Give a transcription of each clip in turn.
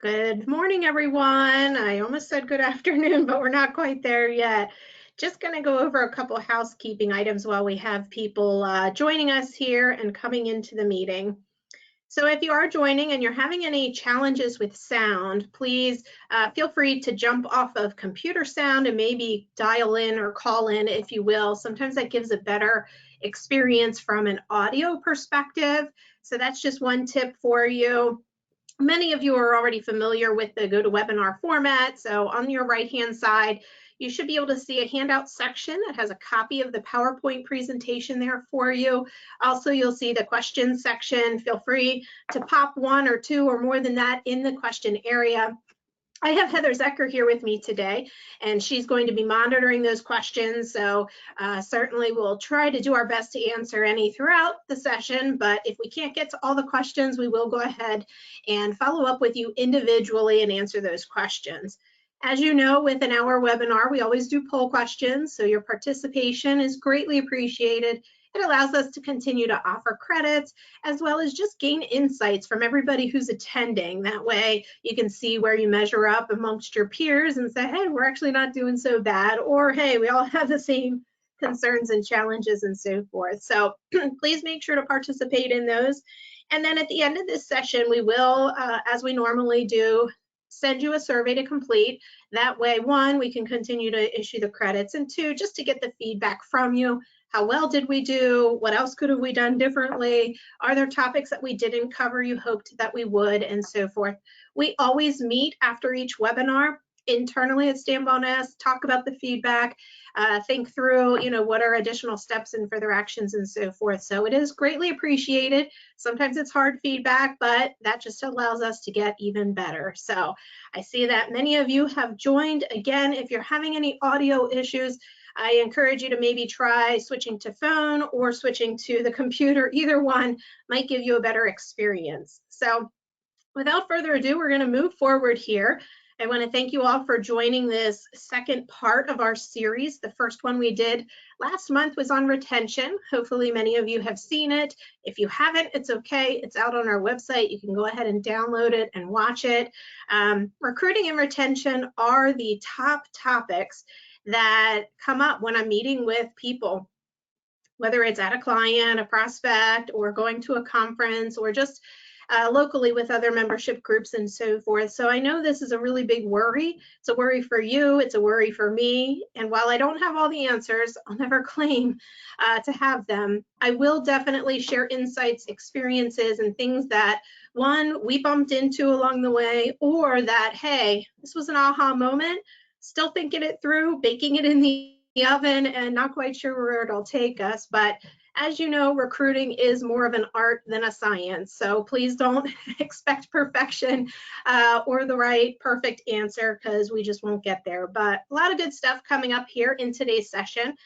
Good morning, everyone. I almost said good afternoon, but we're not quite there yet. Just going to go over a couple housekeeping items while we have people joining us here and coming into the meeting. So if you are joining and you're having any challenges with sound, please feel free to jump off of computer sound and maybe dial in or call in, if you will. Sometimes that gives a better experience from an audio perspective. So that's just one tip for you. Many of you are already familiar with the GoToWebinar format. So on your right-hand side, you should be able to see a handout section that has a copy of the PowerPoint presentation there for you. Also, you'll see the questions section. Feel free to pop one or two or more than that in the question area. I have Heather Zecker here with me today, and she's going to be monitoring those questions. So certainly we'll try to do our best to answer any throughout the session, but if we can't get to all the questions, we will go ahead and follow up with you individually and answer those questions. As you know, with an hour webinar, we always do poll questions, so your participation is greatly appreciated. It allows us to continue to offer credits as well as just gain insights from everybody who's attending. That way you can see where you measure up amongst your peers and say, hey, we're actually not doing so bad, or hey, we all have the same concerns and challenges and so forth. So please make sure to participate in those. And then at the end of this session, we will, as we normally do, send you a survey to complete. That way, one, we can continue to issue the credits, and two, just to get the feedback from you. How well did we do? What else could have we done differently? Are there topics that we didn't cover you hoped that we would, and so forth? We always meet after each webinar internally at Stanbone S, talk about the feedback, think through, what are additional steps and further actions and so forth. So it is greatly appreciated. Sometimes it's hard feedback, but that just allows us to get even better. So I see that many of you have joined. Again, if you're having any audio issues, I encourage you to maybe try switching to phone or switching to the computer. Either one might give you a better experience. So without further ado, we're going to move forward here. I want to thank you all for joining this second part of our series. The first one we did last month was on retention. Hopefully many of you have seen it. If you haven't, it's okay. It's out on our website. You can go ahead and download it and watch it. Recruiting and retention are the top topics that come up when I'm meeting with people, whether it's at a client, a prospect, or going to a conference, or just locally with other membership groups and so forth. So I know this is a really big worry. It's a worry for you. It's a worry for me. And while I don't have all the answers, I'll never claim to have them. I will definitely share insights, experiences, and things that, one, we bumped into along the way, or that, hey, this was an aha moment, still thinking it through, baking it in the oven, and not quite sure where it'll take us. But as you know, recruiting is more of an art than a science. So please don't expect perfection or the right perfect answer, because we just won't get there. But a lot of good stuff coming up here in today's session.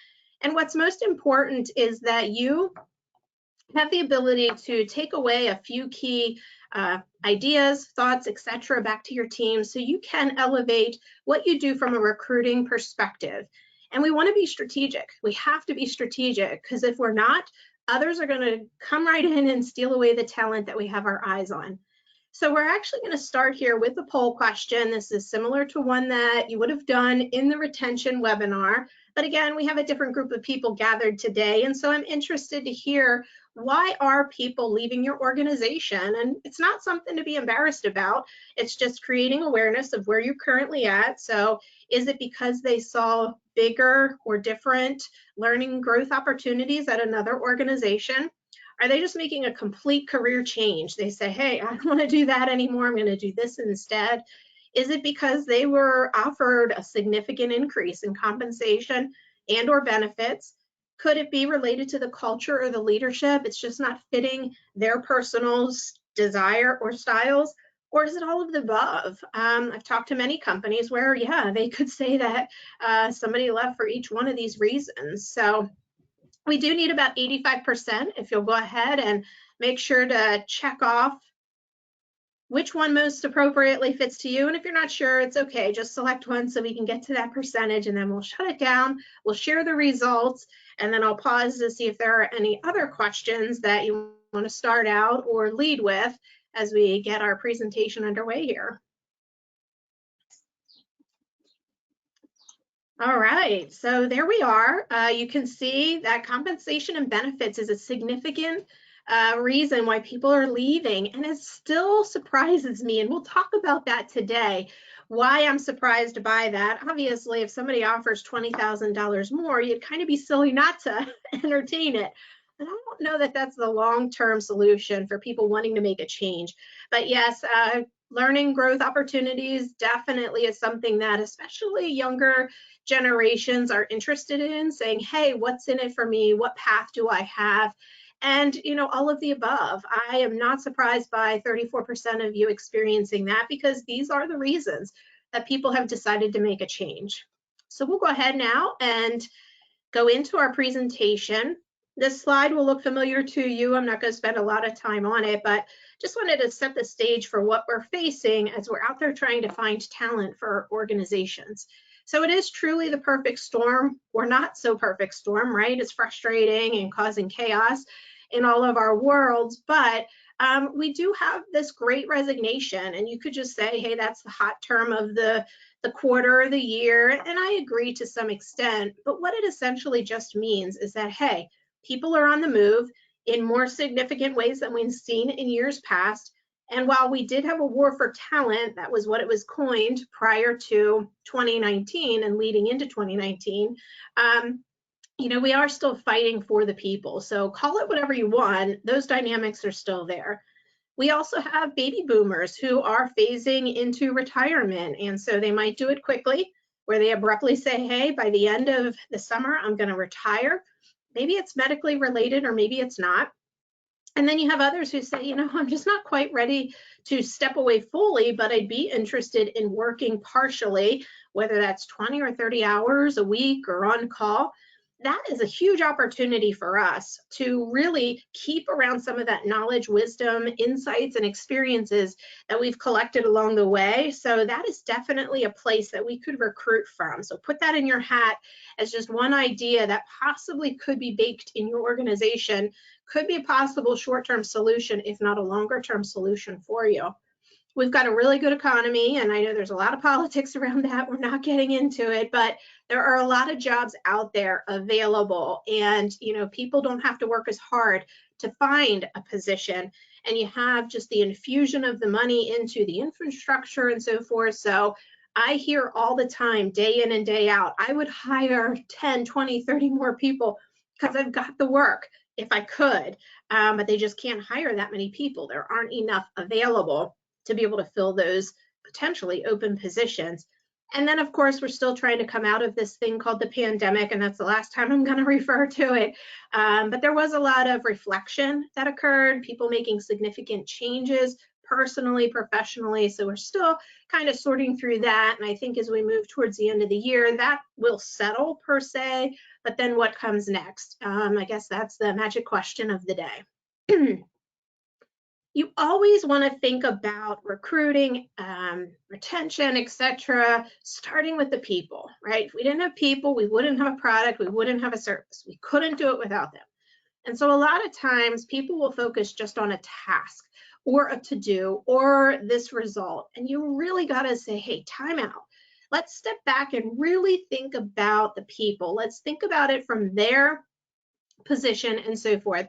And what's most important is that you have the ability to take away a few key ideas, thoughts, etc., back to your team so you can elevate what you do from a recruiting perspective. And we want to be strategic. We have to be strategic, because if we're not, others are going to come right in and steal away the talent that we have our eyes on. So we're actually going to start here with a poll question. This is similar to one that you would have done in the retention webinar. But again, we have a different group of people gathered today. And so I'm interested to hear, why are people leaving your organization? And it's not something to be embarrassed about. It's just creating awareness of where you're currently at. So is it because they saw bigger or different learning growth opportunities at another organization? Are they just making a complete career change? They say, hey, I don't want to do that anymore. I'm going to do this instead. Is it because they were offered a significant increase in compensation and or benefits? Could it be related to the culture or the leadership? It's just not fitting their personal desire or styles? Or is it all of the above? I've talked to many companies where, yeah, they could say that somebody left for each one of these reasons. So we do need about 85%. If you'll go ahead and make sure to check off which one most appropriately fits to you. And if you're not sure, it's okay. Just select one so we can get to that percentage, and then we'll shut it down. We'll share the results, and then I'll pause to see if there are any other questions that you want to start out or lead with as we get our presentation underway here. All right, so there we are. You can see that compensation and benefits is a significant reason why people are leaving, and it still surprises me. And we'll talk about that today, why I'm surprised by that. Obviously, if somebody offers $20,000 more, you'd kind of be silly not to entertain it. And I don't know that that's the long-term solution for people wanting to make a change. But yes, learning growth opportunities definitely is something that especially younger generations are interested in, saying, hey, what's in it for me? What path do I have? And, all of the above. I am not surprised by 34% of you experiencing that, because these are the reasons that people have decided to make a change. So we'll go ahead now and go into our presentation. This slide will look familiar to you. I'm not going to spend a lot of time on it, but just wanted to set the stage for what we're facing as we're out there trying to find talent for organizations. So it is truly the perfect storm, or not so perfect storm, right? It's frustrating and causing chaos in all of our worlds, but we do have this great resignation, and you could just say, hey, that's the hot term of the quarter or the year, and I agree to some extent, but what it essentially just means is that, hey, people are on the move in more significant ways than we've seen in years past. And while we did have a war for talent, that was what it was coined prior to 2019 and leading into 2019, we are still fighting for the people. So call it whatever you want, those dynamics are still there. We also have baby boomers who are phasing into retirement. And so they might do it quickly, where they abruptly say, hey, by the end of the summer, I'm going to retire. Maybe it's medically related, or maybe it's not. And then you have others who say, I'm just not quite ready to step away fully, but I'd be interested in working partially, whether that's 20 or 30 hours a week or on call. That is a huge opportunity for us to really keep around some of that knowledge, wisdom, insights, and experiences that we've collected along the way. So that is definitely a place that we could recruit from. So put that in your hat as just one idea that possibly could be baked in your organization, could be a possible short-term solution, if not a longer-term solution for you. We've got a really good economy, and I know there's a lot of politics around that. We're not getting into it, but there are a lot of jobs out there available, and people don't have to work as hard to find a position, and you have just the infusion of the money into the infrastructure and so forth. So I hear all the time, day in and day out, I would hire 10, 20, 30 more people because I've got the work if I could, but they just can't hire that many people. There aren't enough available to be able to fill those potentially open positions. And then, of course, we're still trying to come out of this thing called the pandemic, and that's the last time I'm going to refer to it. But there was a lot of reflection that occurred, people making significant changes personally, professionally. So we're still kind of sorting through that. And I think as we move towards the end of the year, that will settle per se. But then what comes next? I guess that's the magic question of the day. You always want to think about recruiting, retention, etc., starting with the people, right? If we didn't have people, we wouldn't have a product, we wouldn't have a service. We couldn't do it without them. And so a lot of times people will focus just on a task or a to-do or this result. And you really got to say, hey, time out. Let's step back and really think about the people. Let's think about it from their position and so forth.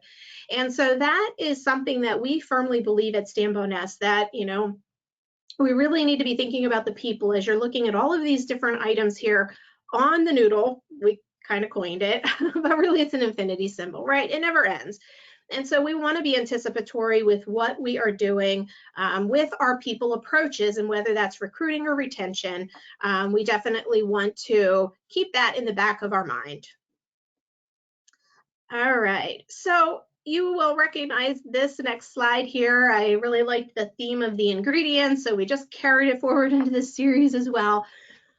And so that is something that we firmly believe at Stambo Nest, that we really need to be thinking about the people as you're looking at all of these different items here on the noodle. We kind of coined it, but really it's an infinity symbol, right? It never ends. And so we want to be anticipatory with what we are doing with our people approaches, and whether that's recruiting or retention, we definitely want to keep that in the back of our mind. All right, so you will recognize this next slide here. I really liked the theme of the ingredients, so we just carried it forward into this series as well,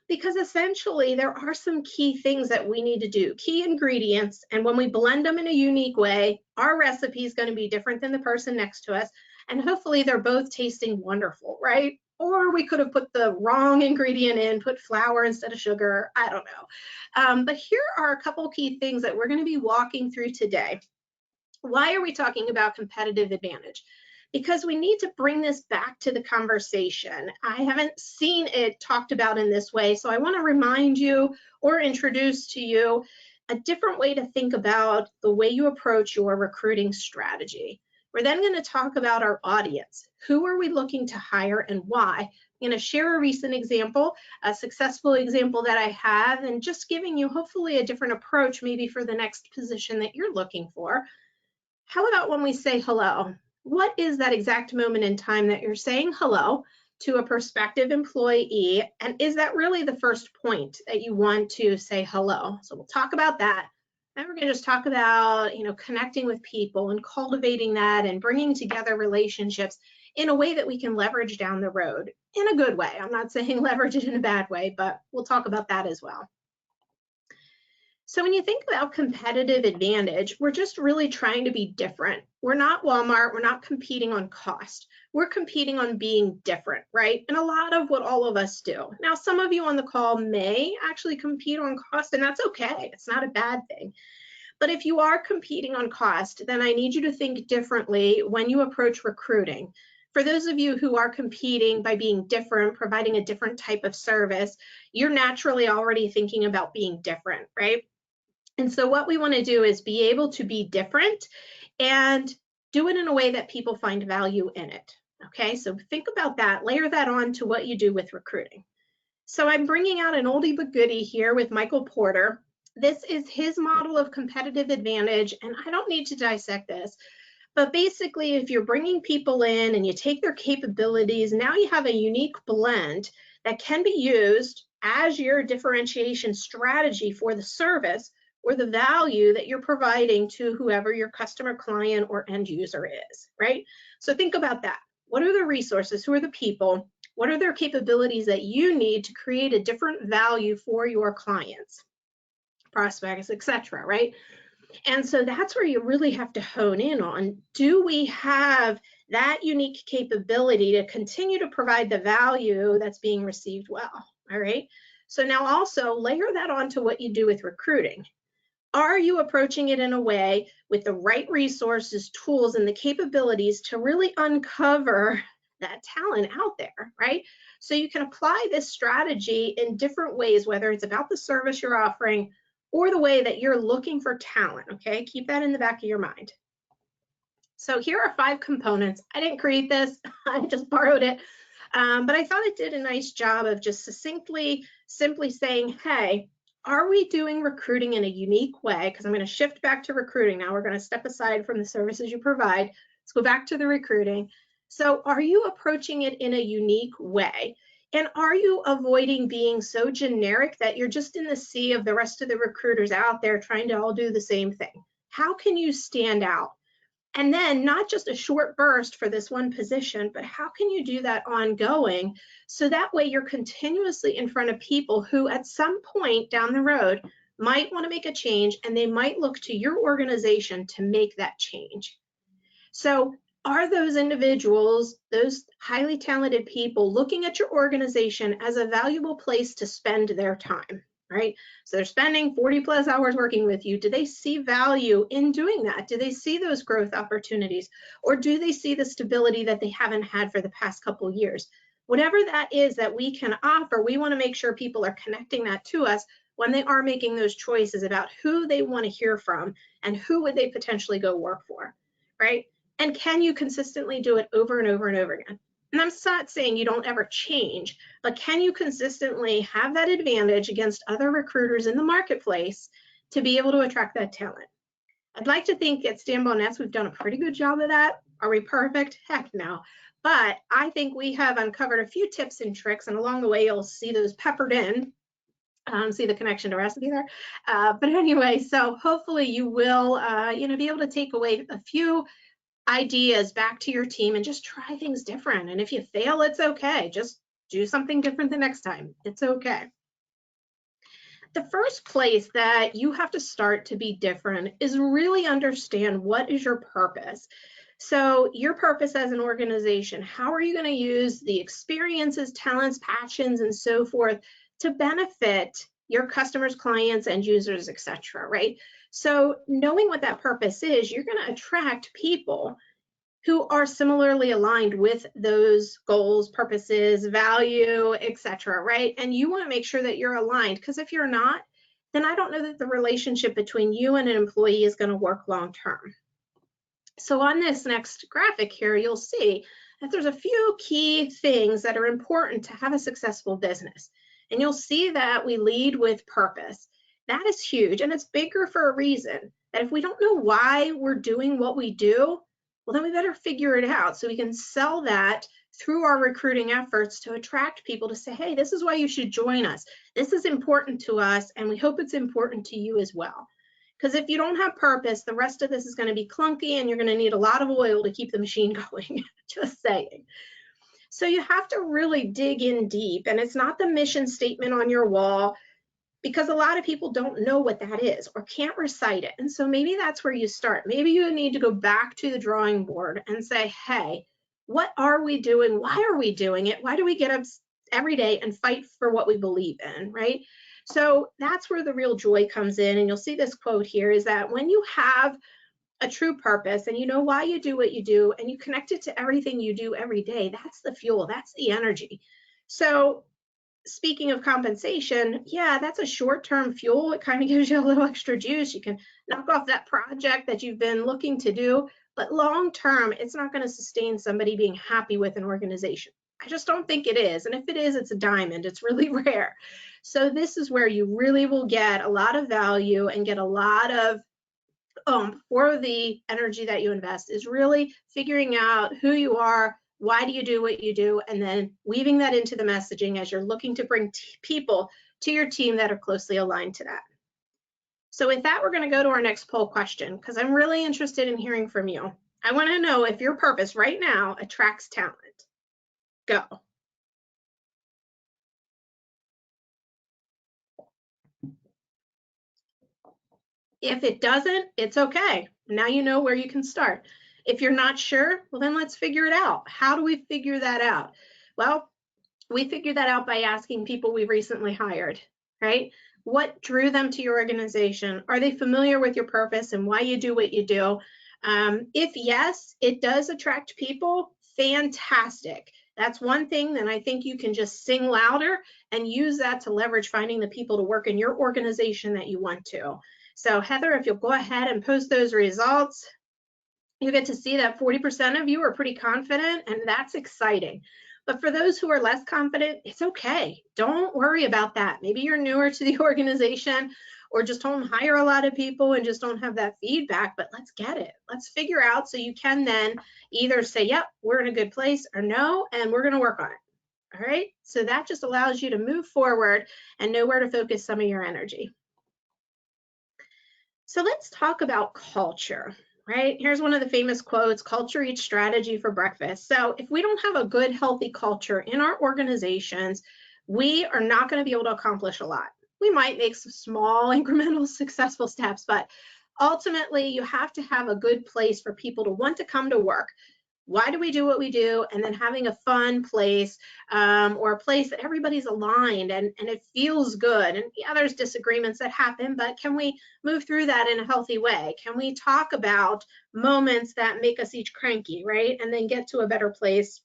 because essentially there are some key things that we need to do, key ingredients, and when we blend them in a unique way, our recipe is going to be different than the person next to us, and hopefully they're both tasting wonderful, right? Or we could have put the wrong ingredient in, put flour instead of sugar, I don't know. But here are a couple key things that we're going to be walking through today. Why are we talking about competitive advantage? because we need to bring this back to the conversation. I haven't seen it talked about in this way, so I want to remind you or introduce to you a different way to think about the way you approach your recruiting strategy. We're then going to talk about our audience. Who are we looking to hire and why? I'm going to share a recent example, a successful example that I have, and just giving you hopefully a different approach maybe for the next position that you're looking for. How about when we say hello? What is that exact moment in time that you're saying hello to a prospective employee? And is that really the first point that you want to say hello? So we'll talk about that. Then we're going to just talk about, connecting with people and cultivating that and bringing together relationships in a way that we can leverage down the road in a good way. I'm not saying leverage it in a bad way, but we'll talk about that as well. So when you think about competitive advantage, we're just really trying to be different. We're not Walmart, we're not competing on cost. We're competing on being different, right? And a lot of what all of us do. Now, some of you on the call may actually compete on cost, and that's okay. It's not a bad thing. But if you are competing on cost, then I need you to think differently when you approach recruiting. For those of you who are competing by being different, providing a different type of service, you're naturally already thinking about being different, right? And so what we want to do is be able to be different and do it in a way that people find value in it. Okay, so think about that, layer that on to what you do with recruiting. So I'm bringing out an oldie but goodie here with Michael Porter. This is his model of competitive advantage, and I don't need to dissect this, but basically if you're bringing people in and you take their capabilities, now you have a unique blend that can be used as your differentiation strategy for the service or the value that you're providing to whoever your customer, client, or end user is, right? So think about that. What are the resources? Who are the people? What are their capabilities that you need to create a different value for your clients, prospects, etc., right? And so that's where you really have to hone in on, do we have that unique capability to continue to provide the value that's being received well, all right? So now also layer that onto what you do with recruiting. Are you approaching it in a way with the right resources, tools, and the capabilities to really uncover that talent out there, right? So you can apply this strategy in different ways, whether it's about the service you're offering or the way that you're looking for talent, okay? Keep that in the back of your mind. So here are 5 components. I didn't create this, I just borrowed it, but I thought it did a nice job of just simply saying, hey, are we doing recruiting in a unique way? Because I'm going to shift back to recruiting now. We're going to step aside from the services you provide. Let's go back to the recruiting. So are you approaching it in a unique way? And are you avoiding being so generic that you're just in the sea of the rest of the recruiters out there trying to all do the same thing? How can you stand out? And then not just a short burst for this one position, but how can you do that ongoing? So that way you're continuously in front of people who at some point down the road might want to make a change and they might look to your organization to make that change. So are those individuals, those highly talented people, looking at your organization as a valuable place to spend their time? Right? So they're spending 40 plus hours working with you. Do they see value in doing that? Do they see those growth opportunities? Or do they see the stability that they haven't had for the past couple of years? Whatever that is that we can offer, we want to make sure people are connecting that to us when they are making those choices about who they want to hear from and who would they potentially go work for, right? And can you consistently do it over and over and over again? And I'm not saying you don't ever change, but can you consistently have that advantage against other recruiters in the marketplace to be able to attract that talent? I'd like to think at Stanbo Nets we've done a pretty good job of that. Are we perfect? Heck no. But I think we have uncovered a few tips and tricks, and along the way you'll see those peppered in. See the connection to recipe there. But anyway, so hopefully you will be able to take away a few ideas back to your team and just try things different. And if you fail, it's okay. Just do something different the next time. It's okay. The first place that you have to start to be different is really understand what is your purpose. So your purpose as an organization, how are you going to use the experiences, talents, passions, and so forth to benefit your customers, clients, and users, etc., right? So knowing what that purpose is, you're going to attract people who are similarly aligned with those goals, purposes, value, etc., right? And you want to make sure that you're aligned, because if you're not, then I don't know that the relationship between you and an employee is going to work long term. So on this next graphic here, you'll see that there's a few key things that are important to have a successful business. And you'll see that we lead with purpose. That is huge, and it's bigger for a reason. That if we don't know why we're doing what we do, well, then we better figure it out so we can sell that through our recruiting efforts to attract people to say, hey, this is why you should join us. This is important to us, and we hope it's important to you as well. Because if you don't have purpose, the rest of this is going to be clunky and you're going to need a lot of oil to keep the machine going. Just saying. So you have to really dig in deep, and it's not the mission statement on your wall, because a lot of people don't know what that is or can't recite it. And so maybe that's where you start. Maybe you need to go back to the drawing board and say, hey, what are we doing? Why are we doing it? Why do we get up every day and fight for what we believe in, right? So that's where the real joy comes in. And you'll see this quote here is that when you have a true purpose and you know why you do what you do and you connect it to everything you do every day, that's the fuel, that's the energy. So speaking of compensation, yeah, that's a short-term fuel. It kind of gives you a little extra juice. You can knock off that project that you've been looking to do, but long-term, it's not going to sustain somebody being happy with an organization. I just don't think it is. And if it is, it's a diamond. It's really rare. So this is where you really will get a lot of value and get a lot of for the energy that you invest, is really figuring out who you are, why do you do what you do, and then weaving that into the messaging as you're looking to bring people to your team that are closely aligned to that. So with that, we're going to go to our next poll question, because I'm really interested in hearing from you. I want to know if your purpose right now attracts talent. Go. If it doesn't, it's okay. Now you know where you can start. If you're not sure, well, then let's figure it out. How do we figure that out? Well, we figured that out by asking people we recently hired, right? What drew them to your organization? Are they familiar with your purpose and why you do what you do? If yes, it does attract people, fantastic. That's one thing. Then I think you can just sing louder and use that to leverage finding the people to work in your organization that you want to. So Heather, if you'll go ahead and post those results, you get to see that 40% of you are pretty confident, and that's exciting. But for those who are less confident, it's okay. Don't worry about that. Maybe you're newer to the organization or just don't hire a lot of people and just don't have that feedback, but let's get it. Let's figure out so you can then either say, yep, we're in a good place, or no, and we're going to work on it. All right. So that just allows you to move forward and know where to focus some of your energy. So let's talk about culture, right? Here's one of the famous quotes, culture eats strategy for breakfast. So if we don't have a good, healthy culture in our organizations, we are not going to be able to accomplish a lot. We might make some small, incremental, successful steps, but ultimately you have to have a good place for people to want to come to work. Why do we do what we do? And then having a fun place or a place that everybody's aligned and it feels good. And yeah, there's disagreements that happen, but can we move through that in a healthy way? Can we talk about moments that make us each cranky, right? And then get to a better place.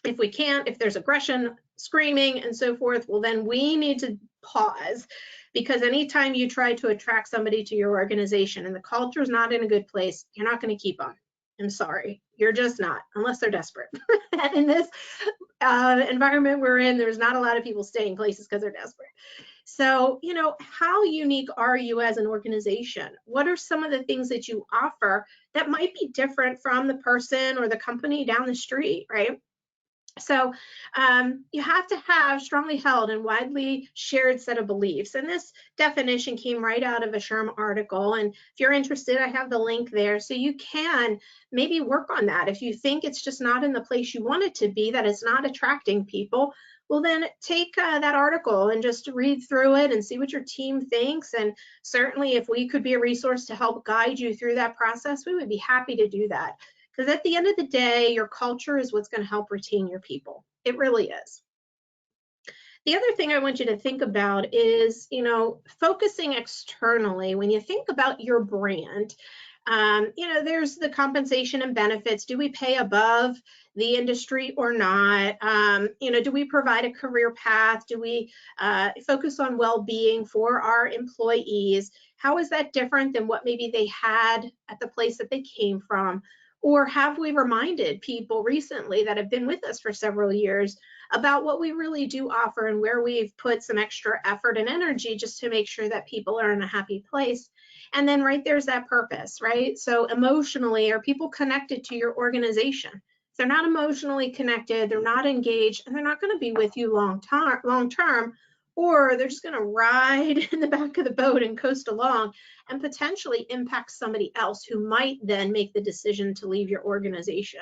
If we can't, if there's aggression, screaming, and so forth, well, then we need to pause, because anytime you try to attract somebody to your organization and the culture is not in a good place, you're not going to keep them. I'm sorry, you're just not, unless they're desperate. And in this environment we're in, there's not a lot of people staying places because they're desperate. So, you know, how unique are you as an organization? What are some of the things that you offer that might be different from the person or the company down the street, right? So you have to have strongly held and widely shared set of beliefs. And this definition came right out of a SHRM article. And if you're interested, I have the link there. So you can maybe work on that. If you think it's just not in the place you want it to be, that it's not attracting people, well, then take that article and just read through it and see what your team thinks. And certainly if we could be a resource to help guide you through that process, we would be happy to do that. Because at the end of the day, your culture is what's going to help retain your people. It really is. The other thing I want you to think about is, you know, focusing externally. When you think about your brand, There's the compensation and benefits. Do we pay above the industry or not? Do we provide a career path? Do we focus on well-being for our employees? How is that different than what maybe they had at the place that they came from? Or have we reminded people recently that have been with us for several years about what we really do offer and where we've put some extra effort and energy just to make sure that people are in a happy place? And then right there's that purpose, right? So emotionally, are people connected to your organization? If they're not emotionally connected, they're not engaged, and they're not going to be with you long term, or they're just going to ride in the back of the boat and coast along and potentially impact somebody else who might then make the decision to leave your organization.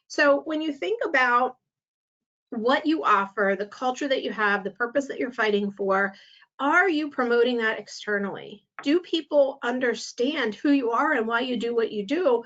So when you think about what you offer, the culture that you have, the purpose that you're fighting for, are you promoting that externally? Do people understand who you are and why you do what you do?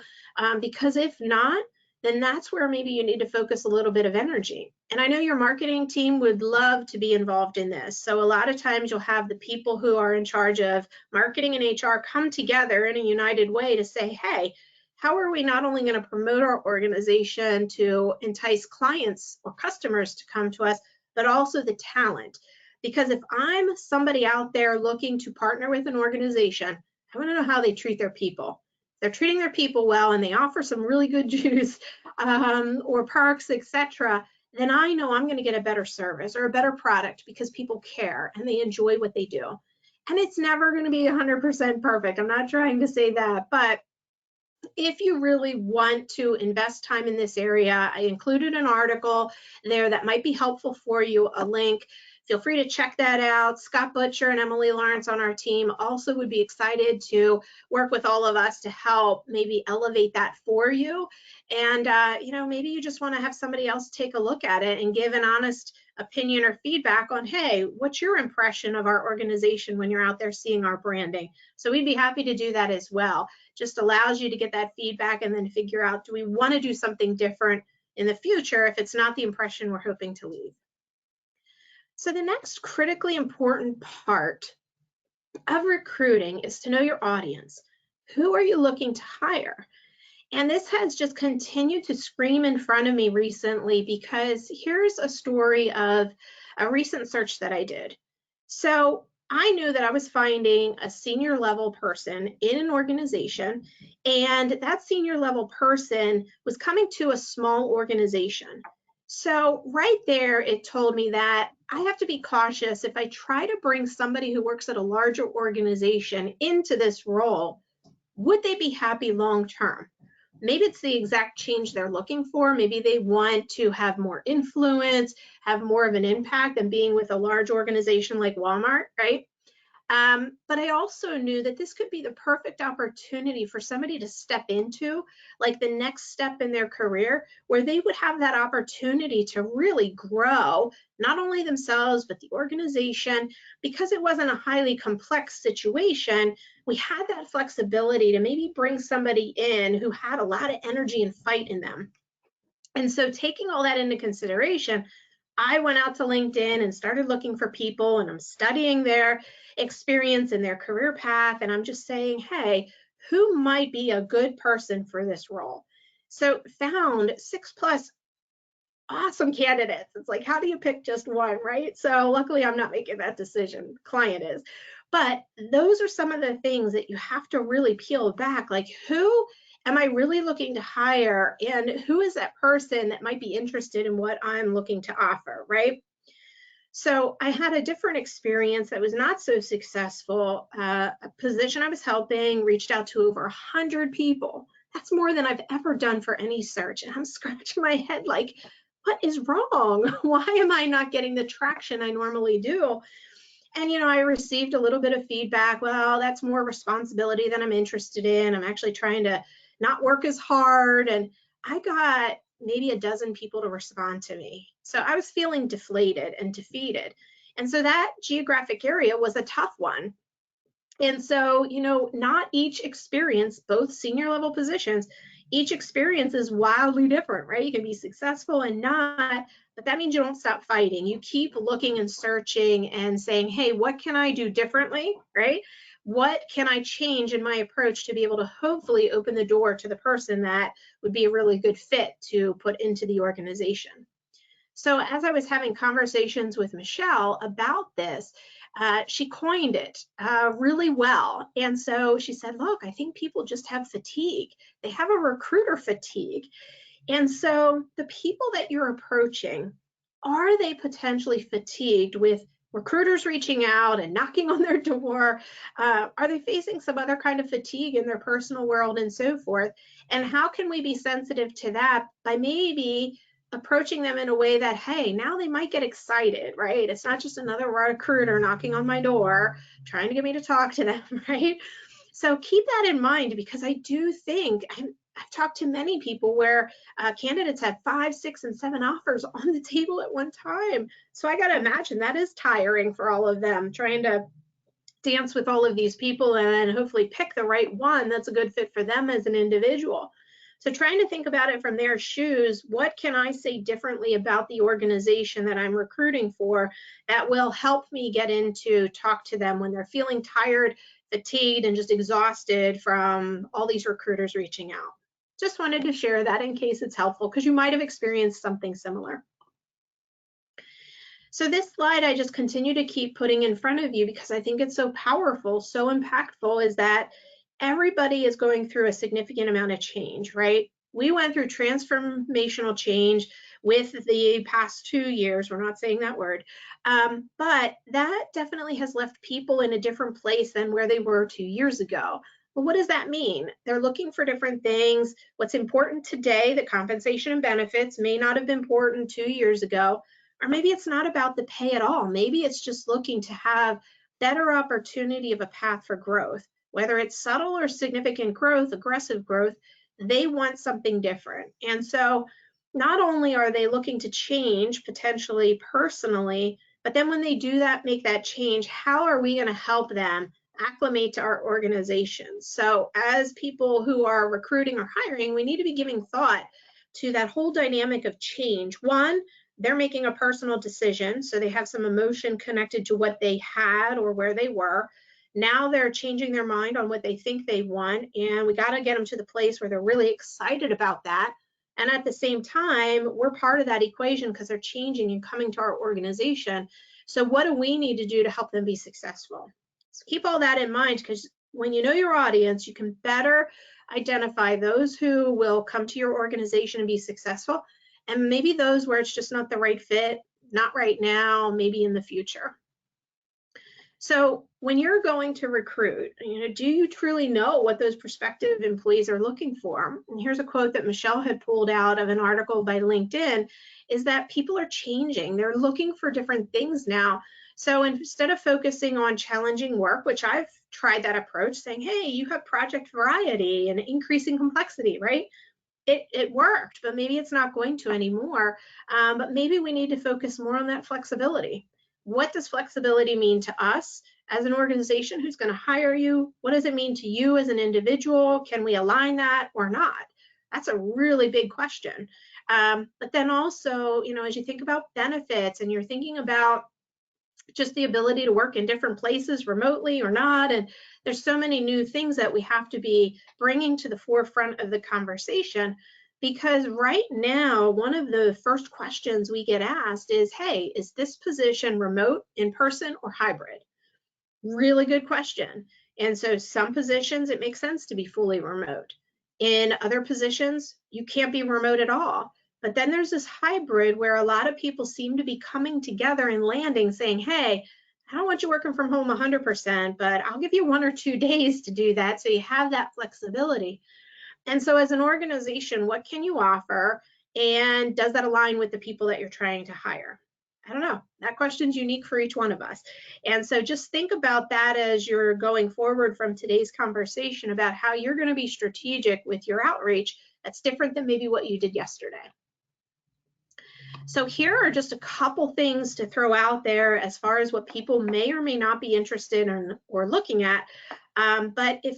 Because if not, then that's where maybe you need to focus a little bit of energy. And I know your marketing team would love to be involved in this. So a lot of times you'll have the people who are in charge of marketing and HR come together in a united way to say, hey, how are we not only going to promote our organization to entice clients or customers to come to us, but also the talent? Because if I'm somebody out there looking to partner with an organization, I want to know how they treat their people. If they're treating their people well and they offer some really good juice or perks, etc., then I know I'm going to get a better service or a better product because people care and they enjoy what they do. And it's never going to be 100% perfect. I'm not trying to say that, but if you really want to invest time in this area, I included an article there that might be helpful for you, a link. Feel free to check that out. Scott Butcher and Emily Lawrence on our team also would be excited to work with all of us to help maybe elevate that for you. And, maybe you just want to have somebody else take a look at it and give an honest opinion or feedback on, hey, what's your impression of our organization when you're out there seeing our branding? So we'd be happy to do that as well. Just allows you to get that feedback and then figure out, do we want to do something different in the future if it's not the impression we're hoping to leave? So the next critically important part of recruiting is to know your audience. Who are you looking to hire? And this has just continued to scream in front of me recently because here's a story of a recent search that I did. So I knew that I was finding a senior level person in an organization, and that senior level person was coming to a small organization. So right there, it told me that I have to be cautious if I try to bring somebody who works at a larger organization into this role. Would they be happy long term? Maybe it's the exact change they're looking for. Maybe they want to have more influence, have more of an impact than being with a large organization like Walmart, right? But I also knew that this could be the perfect opportunity for somebody to step into, like the next step in their career, where they would have that opportunity to really grow, not only themselves, but the organization. Because it wasn't a highly complex situation, we had that flexibility to maybe bring somebody in who had a lot of energy and fight in them. And so taking all that into consideration, I went out to LinkedIn and started looking for people, and I'm studying their experience and their career path. And I'm just saying, hey, who might be a good person for this role? So found 6+ awesome candidates. It's like, how do you pick just one, right? So luckily I'm not making that decision, client is. But those are some of the things that you have to really peel back. Like, who am I really looking to hire? And who is that person that might be interested in what I'm looking to offer, right? So I had a different experience that was not so successful. A position I was helping reached out to over 100 people. That's more than I've ever done for any search. And I'm scratching my head like, what is wrong? Why am I not getting the traction I normally do? And, I received a little bit of feedback. Well, that's more responsibility than I'm interested in. I'm actually trying to not work as hard. And I got maybe a dozen people to respond to me. So I was feeling deflated and defeated. And so that geographic area was a tough one. And so, not each experience, both senior level positions, each experience is wildly different, right? You can be successful and not, but that means you don't stop fighting. You keep looking and searching and saying, hey, what can I do differently, right? what can I change in my approach to be able to hopefully open the door to the person that would be a really good fit to put into the organization. So as I was having conversations with Michelle about this, she coined it really well. And so she said, look, I think people just have fatigue. They have a recruiter fatigue. And so the people that you're approaching, are they potentially fatigued with recruiters reaching out and knocking on their door? Are they facing some other kind of fatigue in their personal world and so forth? And how can we be sensitive to that by maybe approaching them in a way that, hey, now they might get excited, right? It's not just another recruiter knocking on my door, trying to get me to talk to them, right? So keep that in mind, because I do think, I've talked to many people where candidates had 5, 6, and 7 offers on the table at one time. So I got to imagine that is tiring for all of them, trying to dance with all of these people and then hopefully pick the right one that's a good fit for them as an individual. So trying to think about it from their shoes, what can I say differently about the organization that I'm recruiting for that will help me get into talk to them when they're feeling tired, fatigued, and just exhausted from all these recruiters reaching out. Just wanted to share that in case it's helpful, because you might have experienced something similar. So this slide I just continue to keep putting in front of you because I think it's so powerful, so impactful, is that everybody is going through a significant amount of change, right? We went through transformational change with the past 2 years. We're not saying that word, but that definitely has left people in a different place than where they were 2 years ago. Well, what does that mean? They're looking for different things. What's important today, the compensation and benefits, may not have been important 2 years ago. Or maybe it's not about the pay at all. Maybe it's just looking to have better opportunity of a path for growth. Whether it's subtle or significant growth, aggressive growth, they want something different. And so not only are they looking to change potentially personally, but then when they do that, make that change, how are we going to help them acclimate to our organization? So as people who are recruiting or hiring, we need to be giving thought to that whole dynamic of change. One, they're making a personal decision, so they have some emotion connected to what they had or where they were. Now they're changing their mind on what they think they want, and we got to get them to the place where they're really excited about that. And at the same time, we're part of that equation because they're changing and coming to our organization. So what do we need to do to help them be successful? So keep all that in mind, because when you know your audience, you can better identify those who will come to your organization and be successful, and maybe those where it's just not the right fit, not right now, maybe in the future. So when you're going to recruit, do you truly know what those prospective employees are looking for? And here's a quote that Michelle had pulled out of an article by LinkedIn, is that people are changing. They're looking for different things now. So instead of focusing on challenging work, which I've tried that approach, saying, hey, you have project variety and increasing complexity, right? It worked, but maybe it's not going to anymore. But maybe we need to focus more on that flexibility. What does flexibility mean to us as an organization who's going to hire you? What does it mean to you as an individual? Can we align that or not? That's a really big question. But then also, as you think about benefits and you're thinking about just the ability to work in different places remotely or not, and there's so many new things that we have to be bringing to the forefront of the conversation, because right now one of the first questions we get asked is, hey, is this position remote, in person, or hybrid? Really good question. And so some positions it makes sense to be fully remote. In other positions you can't be remote at all. But then there's this hybrid where a lot of people seem to be coming together and landing saying, hey, I don't want you working from home 100%, but I'll give you 1 or 2 days to do that, so you have that flexibility. And so as an organization, what can you offer? And does that align with the people that you're trying to hire? I don't know. That question's unique for each one of us. And so just think about that as you're going forward from today's conversation about how you're going to be strategic with your outreach. That's different than maybe what you did yesterday. So here are just a couple things to throw out there as far as what people may or may not be interested in or looking at. But if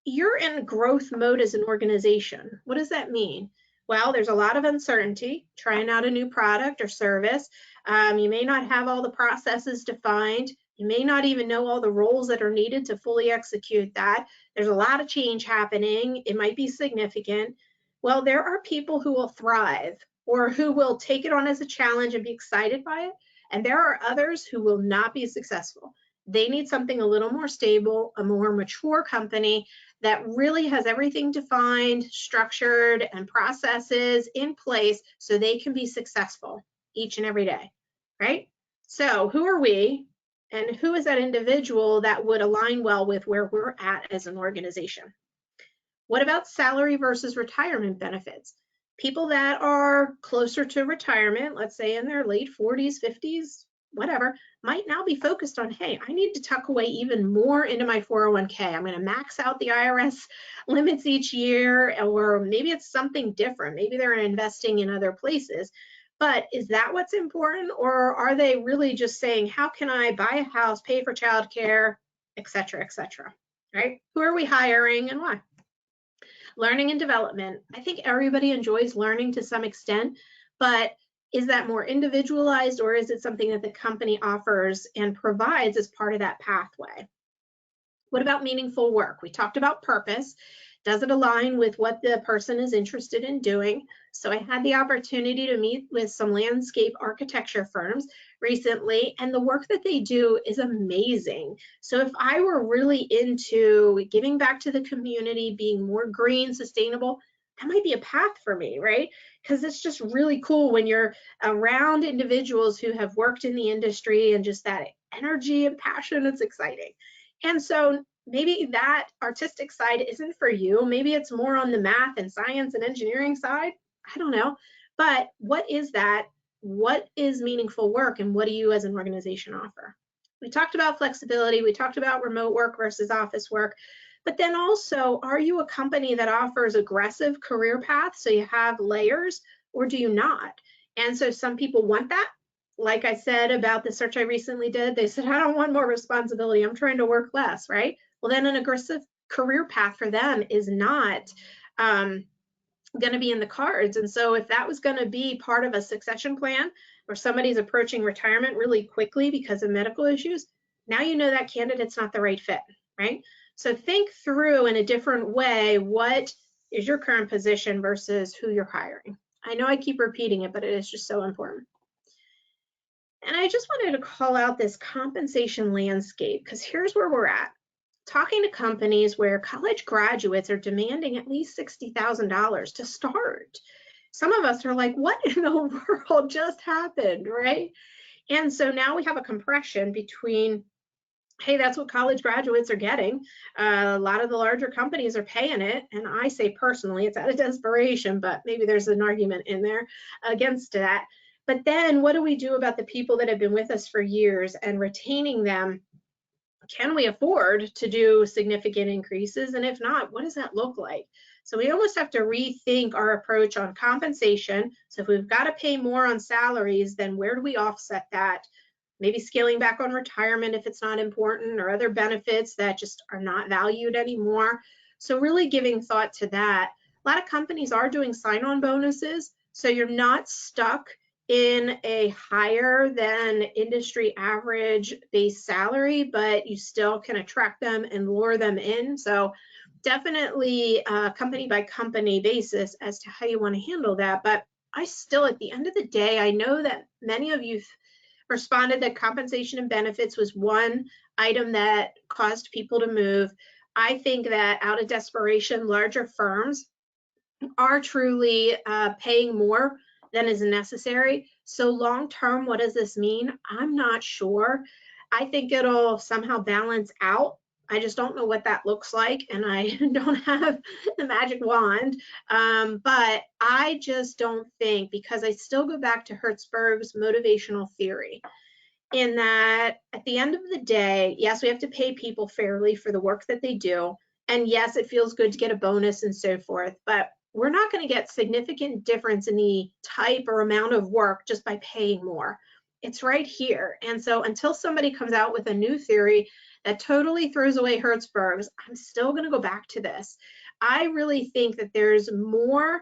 you're in growth mode as an organization, what does that mean? Well, there's a lot of uncertainty trying out a new product or service. You may not have all the processes defined. You may not even know all the roles that are needed to fully execute that. There's a lot of change happening. It might be significant. Well, there are people who will thrive or who will take it on as a challenge and be excited by it. And there are others who will not be successful. They need something a little more stable, a more mature company that really has everything defined, structured, and processes in place so they can be successful each and every day, right? So who are we, and who is that individual that would align well with where we're at as an organization? What about salary versus retirement benefits? People that are closer to retirement, let's say in their late 40s, 50s, whatever, might now be focused on, hey, I need to tuck away even more into my 401k. I'm going to max out the IRS limits each year, or maybe it's something different. Maybe they're investing in other places. But is that what's important, or are they really just saying, how can I buy a house, pay for childcare, et cetera, right? Who are we hiring and why? Learning and development. I think everybody enjoys learning to some extent, but is that more individualized, or is it something that the company offers and provides as part of that pathway? What about meaningful work? We talked about purpose. Does it align with what the person is interested in doing? So I had the opportunity to meet with some landscape architecture firms recently, and the work that they do is amazing. So if I were really into giving back to the community, being more green, sustainable, that might be a path for me, right? Because it's just really cool when you're around individuals who have worked in the industry and just that energy and passion. It's exciting. And so maybe that artistic side isn't for you. Maybe it's more on the math and science and engineering side. I don't know. But what is that? What is meaningful work, and what do you as an organization offer? We talked about flexibility. We talked about remote work versus office work. But then also, are you a company that offers aggressive career paths, so you have layers, or do you not? And so some people want that. Like I said about the search I recently did, they said, I don't want more responsibility. I'm trying to work less, right? Well, then an aggressive career path for them is not going to be in the cards. And so if that was going to be part of a succession plan where somebody's approaching retirement really quickly because of medical issues, now you know that candidate's not the right fit, right? So think through in a different way, what is your current position versus who you're hiring? I know I keep repeating it, but it is just so important. And I just wanted to call out this compensation landscape, because here's where we're at. Talking to companies where college graduates are demanding at least $60,000 to start. Some of us are like, what in the world just happened, right? And so now we have a compression between, hey, that's what college graduates are getting. A lot of the larger companies are paying it. And I say personally, it's out of desperation, but maybe there's an argument in there against that. But then what do we do about the people that have been with us for years and retaining them? Can we afford to do significant increases? And if not, what does that look like? So we almost have to rethink our approach on compensation. So if we've got to pay more on salaries, then where do we offset that? Maybe scaling back on retirement if it's not important, or other benefits that just are not valued anymore. So really giving thought to that. A lot of companies are doing sign-on bonuses, so you're not stuck in a higher than industry average base salary, but you still can attract them and lure them in. So definitely company by company basis as to how you want to handle that. But I still, at the end of the day, I know that many of you responded that compensation and benefits was one item that caused people to move. I think that out of desperation, larger firms are truly paying more than is necessary. So long term, what does this mean? I'm not sure. I think it'll somehow balance out. I just don't know what that looks like, and I don't have the magic wand. But I just don't think, because I still go back to Hertzberg's motivational theory, in that at the end of the day, yes, we have to pay people fairly for the work that they do. And yes, it feels good to get a bonus and so forth, but we're not going to get significant difference in the type or amount of work just by paying more. It's right here. And so until somebody comes out with a new theory that totally throws away Hertzberg's, I'm still going to go back to this. I really think that there's more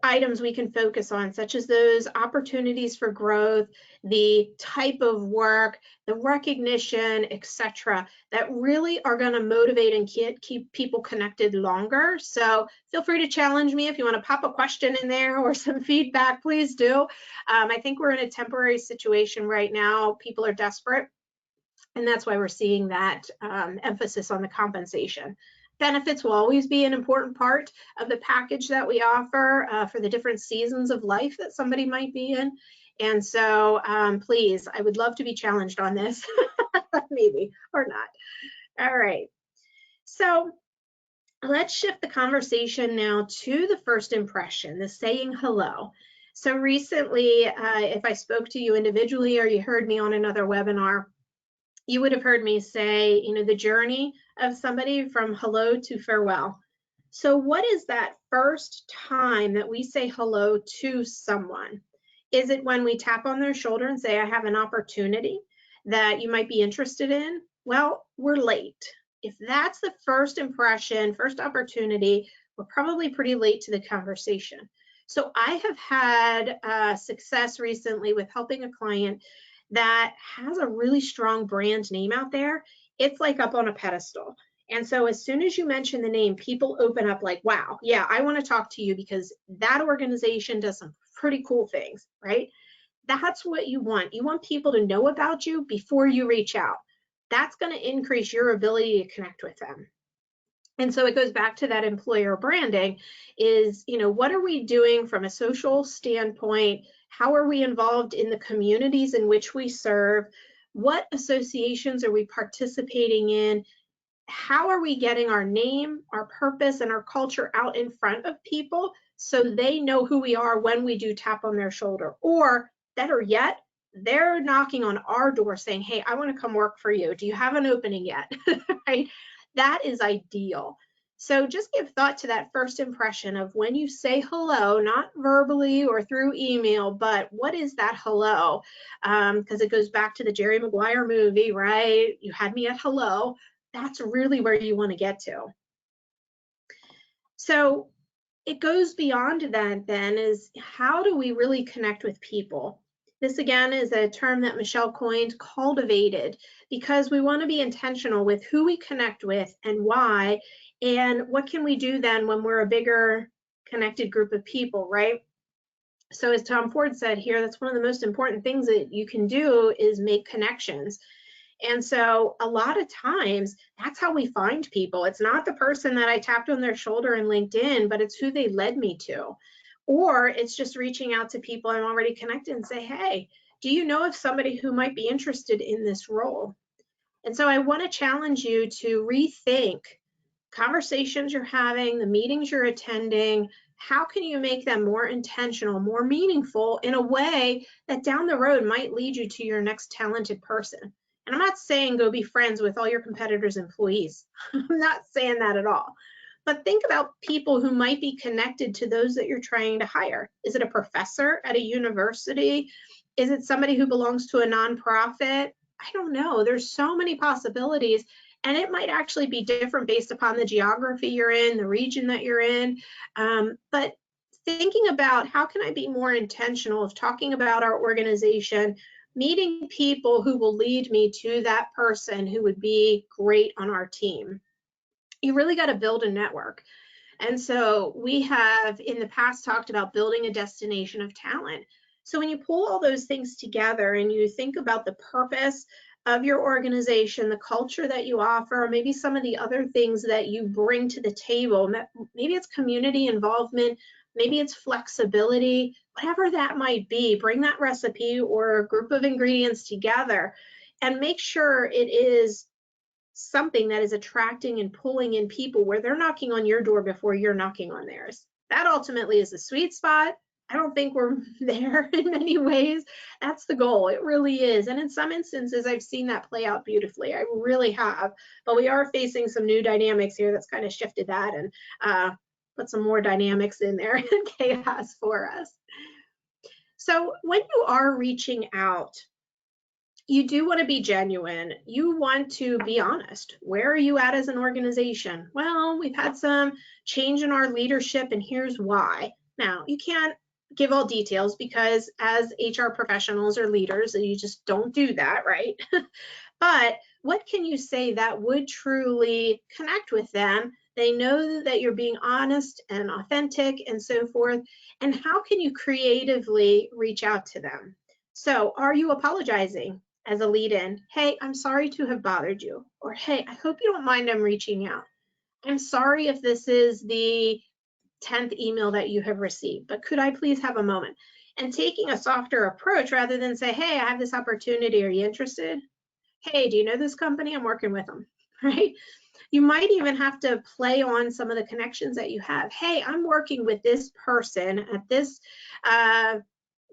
items we can focus on, such as those opportunities for growth, the type of work, the recognition, etc., that really are going to motivate and keep people connected longer. So feel free to challenge me if you want to pop a question in there or some feedback, please do. I think we're in a temporary situation right now. People are desperate, and that's why we're seeing that emphasis on the compensation. Benefits will always be an important part of the package that we offer for the different seasons of life that somebody might be in. And so please, I would love to be challenged on this, maybe, or not. All right. So let's shift the conversation now to the first impression, the saying hello. So recently, if I spoke to you individually or you heard me on another webinar, you would have heard me say, you know, the journey of somebody from hello to farewell. So what is that first time that we say hello to someone? Is it when we tap on their shoulder and say, I have an opportunity that you might be interested in? Well, we're late. If that's the first impression, first opportunity, we're probably pretty late to the conversation. So I have had success recently with helping a client that has a really strong brand name out there. It's like up on a pedestal. And so as soon as you mention the name, people open up like, wow, yeah, I want to talk to you because that organization does some pretty cool things, right? That's what you want. You want people to know about you before you reach out. That's going to increase your ability to connect with them. And so it goes back to that employer branding is, you know, what are we doing from a social standpoint? How are we involved in the communities in which we serve? What associations are we participating in? How are we getting our name, our purpose, and our culture out in front of people so they know who we are when we do tap on their shoulder? Or better yet, they're knocking on our door saying, hey, I want to come work for you. Do you have an opening yet? Right? That is ideal. So just give thought to that first impression of when you say hello, not verbally or through email, but what is that hello? Because it goes back to the Jerry Maguire movie, right? You had me at hello. That's really where you want to get to. So it goes beyond that then is how do we really connect with people? This again is a term that Michelle coined, cultivated, because we want to be intentional with who we connect with and why, and what can we do then when we're a bigger connected group of people, right? So as Tom Ford said here, that's one of the most important things that you can do is make connections. And so a lot of times that's how we find people. It's not the person that I tapped on their shoulder in LinkedIn, but it's who they led me to. Or it's just reaching out to people I'm already connected and say, hey, do you know of somebody who might be interested in this role? And so I want to challenge you to rethink conversations you're having, the meetings you're attending. How can you make them more intentional, more meaningful in a way that down the road might lead you to your next talented person? And I'm not saying go be friends with all your competitors' employees. I'm not saying that at all. But think about people who might be connected to those that you're trying to hire. Is it a professor at a university? Is it somebody who belongs to a nonprofit? I don't know. There's so many possibilities. And it might actually be different based upon the geography you're in, the region that you're in. But thinking about how can I be more intentional of talking about our organization, meeting people who will lead me to that person who would be great on our team. You really got to build a network. And so we have in the past talked about building a destination of talent. So when you pull all those things together and you think about the purpose of your organization, the culture that you offer, maybe some of the other things that you bring to the table, maybe it's community involvement, maybe it's flexibility, whatever that might be, bring that recipe or a group of ingredients together and make sure it is something that is attracting and pulling in people where they're knocking on your door before you're knocking on theirs. That ultimately is the sweet spot. I don't think we're there in many ways. That's the goal. It really is. And in some instances, I've seen that play out beautifully. I really have. But we are facing some new dynamics here that's kind of shifted that and put some more dynamics in there and chaos for us. So when you are reaching out, you do want to be genuine. You want to be honest. Where are you at as an organization? Well, we've had some change in our leadership and here's why. Now, you can't give all details because as HR professionals or leaders, you just don't do that, right? But what can you say that would truly connect with them? They know that you're being honest and authentic and so forth. And how can you creatively reach out to them? So are you apologizing as a lead-in? Hey, I'm sorry to have bothered you. Or hey, I hope you don't mind I'm reaching out. I'm sorry if this is the 10th email that you have received, but could I please have a moment? And taking a softer approach rather than say, hey, I have this opportunity. Are you interested? Hey, do you know this company? I'm working with them, right? You might even have to play on some of the connections that you have. Hey, I'm working with this person at this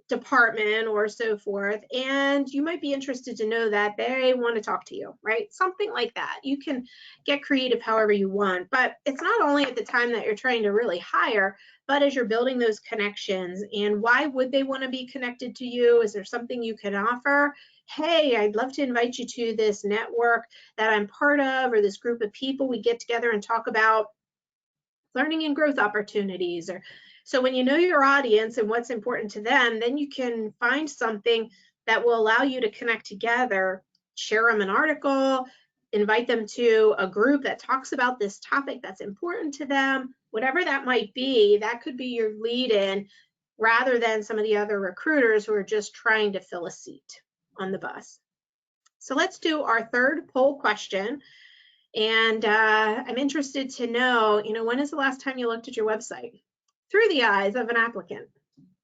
department or so forth, and you might be interested to know that they want to talk to you, right? Something like that. You can get creative however you want, but it's not only at the time that you're trying to really hire, but as you're building those connections. And why would they want to be connected to you? Is there something you can offer? Hey, I'd love to invite you to this network that I'm part of, or this group of people. We get together and talk about learning and growth opportunities. Or so when you know your audience and what's important to them, then you can find something that will allow you to connect together, share them an article, invite them to a group that talks about this topic that's important to them, whatever that might be. That could be your lead in, rather than some of the other recruiters who are just trying to fill a seat on the bus. So let's do our third poll question. And I'm interested to know, when is the last time you looked at your website? Through the eyes of an applicant.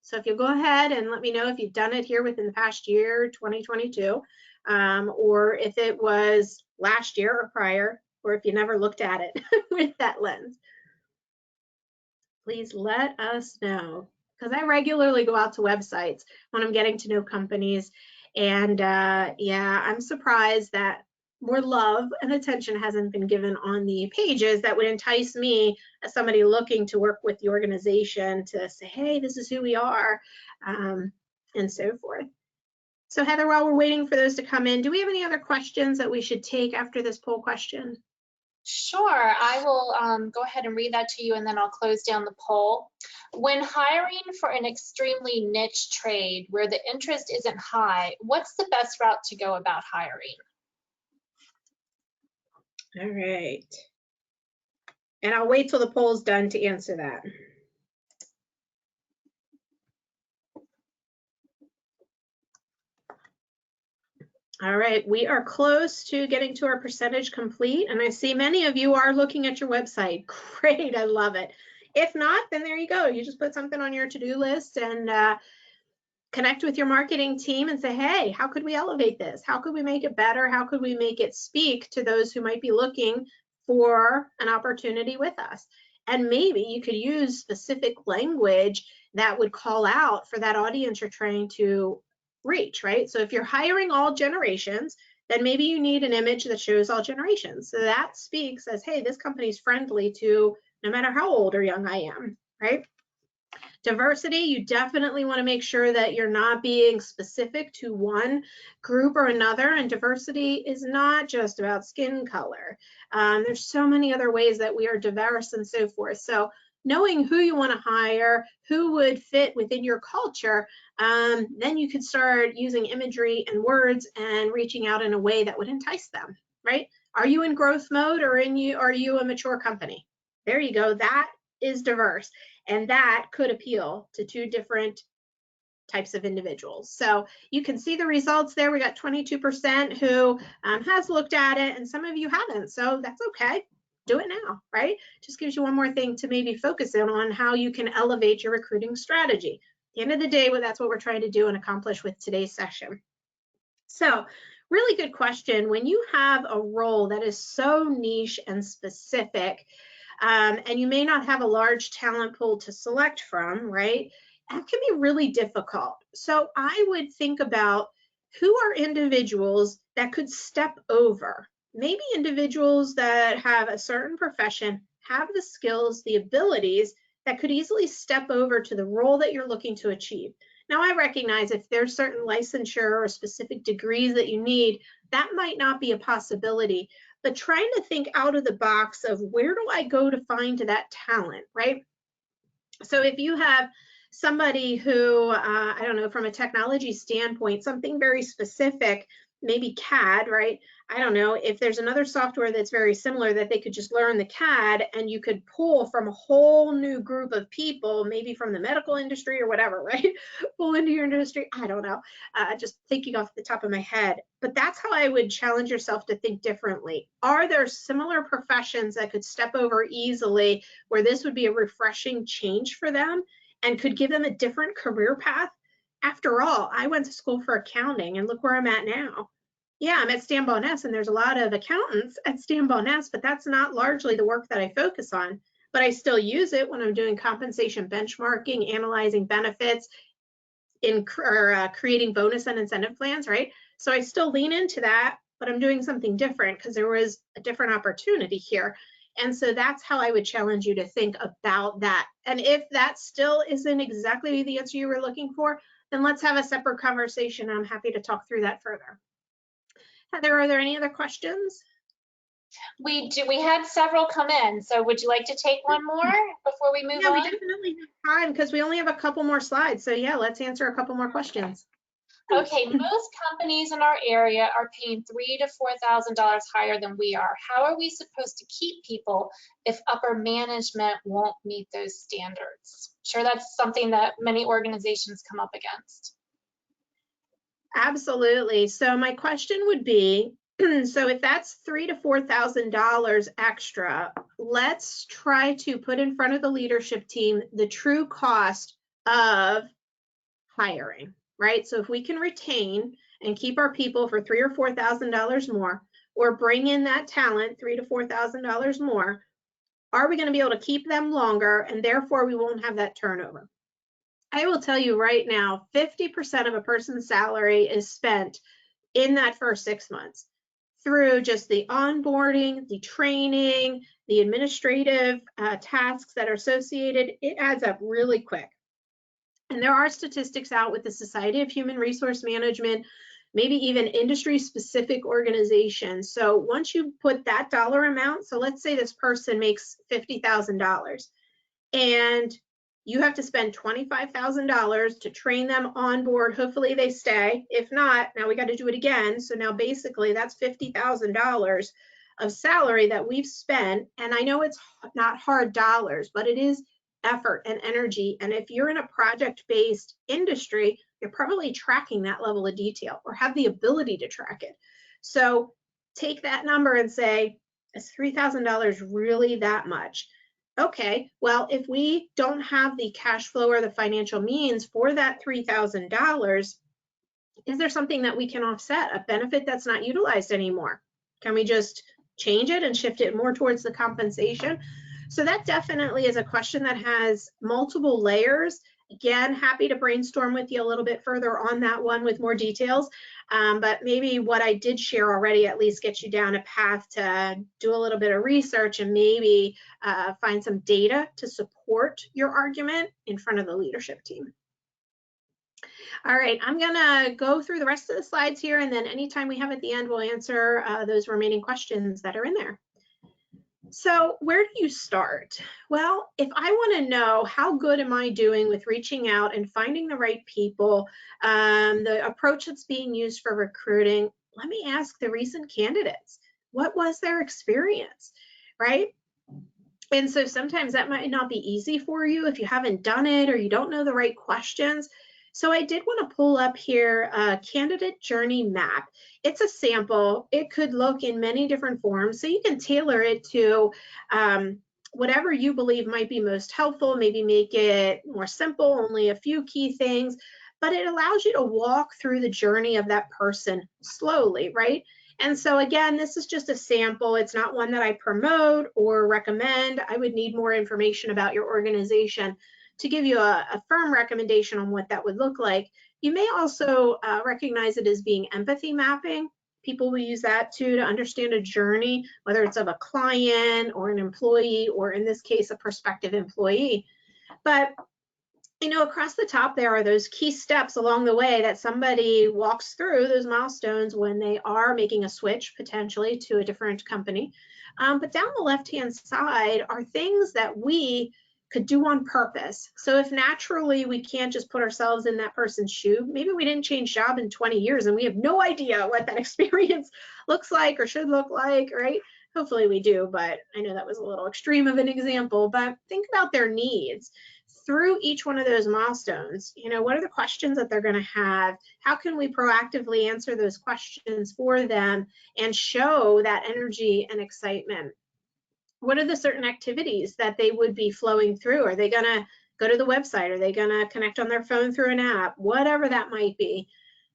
So if you'll go ahead and let me know if you've done it here within the past year, 2022, or if it was last year or prior, or if you never looked at it with that lens. Please let us know, because I regularly go out to websites when I'm getting to know companies. And yeah, I'm surprised that more love and attention hasn't been given on the pages that would entice me as somebody looking to work with the organization to say, hey, this is who we are, and so forth. So Heather, while we're waiting for those to come in, do we have any other questions that we should take after this poll question? Sure, I will go ahead and read that to you and then I'll close down the poll. When hiring for an extremely niche trade where the interest isn't high, what's the best route to go about hiring? All right. And I'll wait till the poll's done to answer that. All right, we are close to getting to our percentage complete, and I see many of you are looking at your website. Great, I love it. If not, then there you go. You just put something on your to-do list and connect with your marketing team and say, hey, how could we elevate this? How could we make it better? How could we make it speak to those who might be looking for an opportunity with us? And maybe you could use specific language that would call out for that audience you're trying to reach, right? So if you're hiring all generations, then maybe you need an image that shows all generations. So that speaks as, hey, this company's friendly to no matter how old or young I am, right? Diversity, you definitely want to make sure that you're not being specific to one group or another. And diversity is not just about skin color. There's so many other ways that we are diverse and so forth. So knowing who you want to hire, who would fit within your culture, then you could start using imagery and words and reaching out in a way that would entice them, right? Are you in growth mode or are you a mature company? There you go. That is diverse. And that could appeal to two different types of individuals. So you can see the results there. We got 22% who has looked at it, and some of you haven't. So that's okay. Do it now, right? Just gives you one more thing to maybe focus in on how you can elevate your recruiting strategy. At the end of the day, that's what we're trying to do and accomplish with today's session. So really good question. When you have a role that is so niche and specific, and you may not have a large talent pool to select from, right? That can be really difficult. So I would think about who are individuals that could step over. Maybe individuals that have a certain profession, have the skills, the abilities that could easily step over to the role that you're looking to achieve. Now, I recognize if there's certain licensure or specific degrees that you need, that might not be a possibility, but trying to think out of the box of where do I go to find that talent, right? So if you have somebody who, I don't know, from a technology standpoint, something very specific, maybe CAD, right? I don't know if there's another software that's very similar that they could just learn the CAD and you could pull from a whole new group of people, maybe from the medical industry or whatever, right? Pull into your industry. I don't know. Just thinking off the top of my head. But that's how I would challenge yourself to think differently. Are there similar professions that could step over easily where this would be a refreshing change for them and could give them a different career path? After all, I went to school for accounting and look where I'm at now. Yeah, I'm at Stan Boness and there's a lot of accountants at Stan Boness, but that's not largely the work that I focus on. But I still use it when I'm doing compensation benchmarking, analyzing benefits, in creating bonus and incentive plans, right? So I still lean into that, but I'm doing something different because there was a different opportunity here. And so that's how I would challenge you to think about that. And if that still isn't exactly the answer you were looking for, then let's have a separate conversation. I'm happy to talk through that further. Heather, are there any other questions? We had several come in, so would you like to take one more before we move Yeah, on? we definitely have time because we only have a couple more slides. So yeah, let's answer a couple more questions. Okay, most companies in our area are paying $3,000 to $4,000 higher than we are. How are we supposed to keep people if upper management won't meet those standards? Sure, that's something that many organizations come up against. Absolutely. So my question would be, so if that's $3,000 to $4,000 extra, let's try to put in front of the leadership team the true cost of hiring, right? So if we can retain and keep our people for $3,000 or $4,000 more, or bring in that talent $3,000 to $4,000 more, are we going to be able to keep them longer and therefore we won't have that turnover? I will tell you right now, 50% of a person's salary is spent in that first 6 months through just the onboarding, the training, the administrative tasks that are associated. It adds up really quick. And there are statistics out with the Society of Human Resource Management, maybe even industry specific organizations. So once you put that dollar amount, so let's say this person makes $50,000 and you have to spend $25,000 to train them on board. Hopefully they stay. If not, now we got to do it again. So now basically that's $50,000 of salary that we've spent. And I know it's not hard dollars, but it is effort and energy. And if you're in a project-based industry, you're probably tracking that level of detail or have the ability to track it. So take that number and say, is $3,000 really that much? Okay, well, if we don't have the cash flow or the financial means for that $3,000, is there something that we can offset, a benefit that's not utilized anymore? Can we just change it and shift it more towards the compensation? So that definitely is a question that has multiple layers. Again, happy to brainstorm with you a little bit further on that one with more details. But maybe what I did share already at least gets you down a path to do a little bit of research and maybe find some data to support your argument in front of the leadership team. All right, I'm gonna go through the rest of the slides here, and then anytime we have at the end, we'll answer those remaining questions that are in there. So where do you start? Well, if I want to know how good am I doing with reaching out and finding the right people, the approach that's being used for recruiting, let me ask the recent candidates. What was their experience, right? And so sometimes that might not be easy for you if you haven't done it or you don't know the right questions. So I did want to pull up here a candidate journey map. It's a sample. It could look in many different forms, so you can tailor it to whatever you believe might be most helpful, maybe make it more simple, only a few key things, but it allows you to walk through the journey of that person slowly, right? And so again, this is just a sample. It's not one that I promote or recommend. I would need more information about your organization to give you a firm recommendation on what that would look like. You may also recognize it as being empathy mapping. People will use that too to understand a journey, whether it's of a client or an employee, or in this case, a prospective employee. But you know, across the top there are those key steps along the way that somebody walks through, those milestones when they are making a switch potentially to a different company. But down the left-hand side are things that we could do on purpose. So if naturally we can't just put ourselves in that person's shoe, maybe we didn't change job in 20 years and we have no idea what that experience looks like or should look like, right? Hopefully we do, but I know that was a little extreme of an example, but think about their needs through each one of those milestones. What are the questions that they're going to have? How can we proactively answer those questions for them and show that energy and excitement? What are the certain activities that they would be flowing through? Are they going to go to the website? Are they going to connect on their phone through an app? Whatever that might be.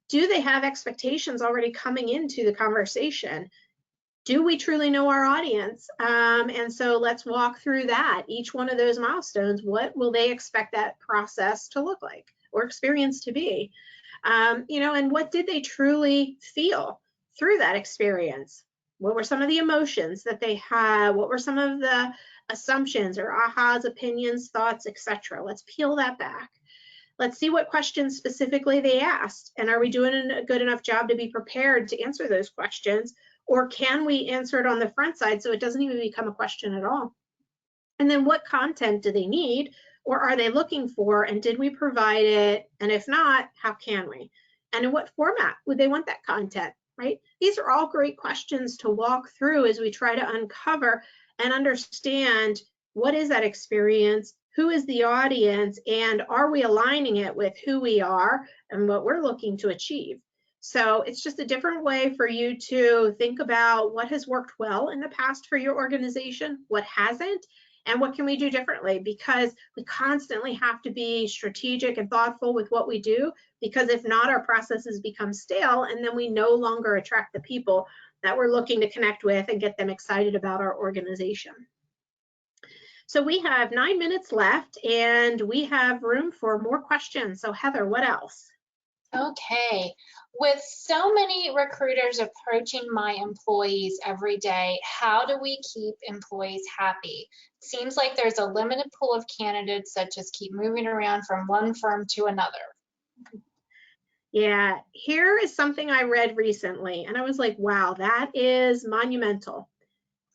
Do they have expectations already coming into the conversation? Do we truly know our audience? And so let's walk through that. Each one of those milestones, what will they expect that process to look like or experience to be? And what did they truly feel through that experience? What were some of the emotions that they had? What were some of the assumptions or ahas, opinions, thoughts, etc.? Let's peel that back. Let's see what questions specifically they asked. And are we doing a good enough job to be prepared to answer those questions? Or can we answer it on the front side so it doesn't even become a question at all? And then what content do they need or are they looking for? And did we provide it? And if not, how can we? And in what format would they want that content, right? These are all great questions to walk through as we try to uncover and understand what is that experience, who is the audience, and are we aligning it with who we are and what we're looking to achieve? So it's just a different way for you to think about what has worked well in the past for your organization, what hasn't, and what can we do differently? Because we constantly have to be strategic and thoughtful with what we do, because if not, our processes become stale and then we no longer attract the people that we're looking to connect with and get them excited about our organization. So we have 9 minutes left and we have room for more questions. So Heather, what else? Okay. With so many recruiters approaching my employees every day, how do we keep employees happy? It seems like there's a limited pool of candidates that just keep moving around from one firm to another. Yeah, here is something I read recently and I was like, wow, that is monumental.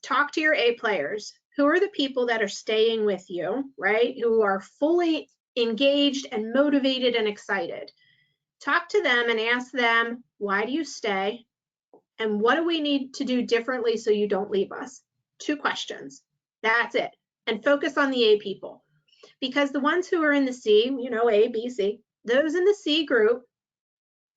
Talk to your A players. Who are the people that are staying with you, right? Who are fully engaged and motivated and excited. Talk to them and ask them, why do you stay? And what do we need to do differently so you don't leave us? 2 questions. That's it. And focus on the A people. Because the ones who are in the C, A, B, C, those in the C group,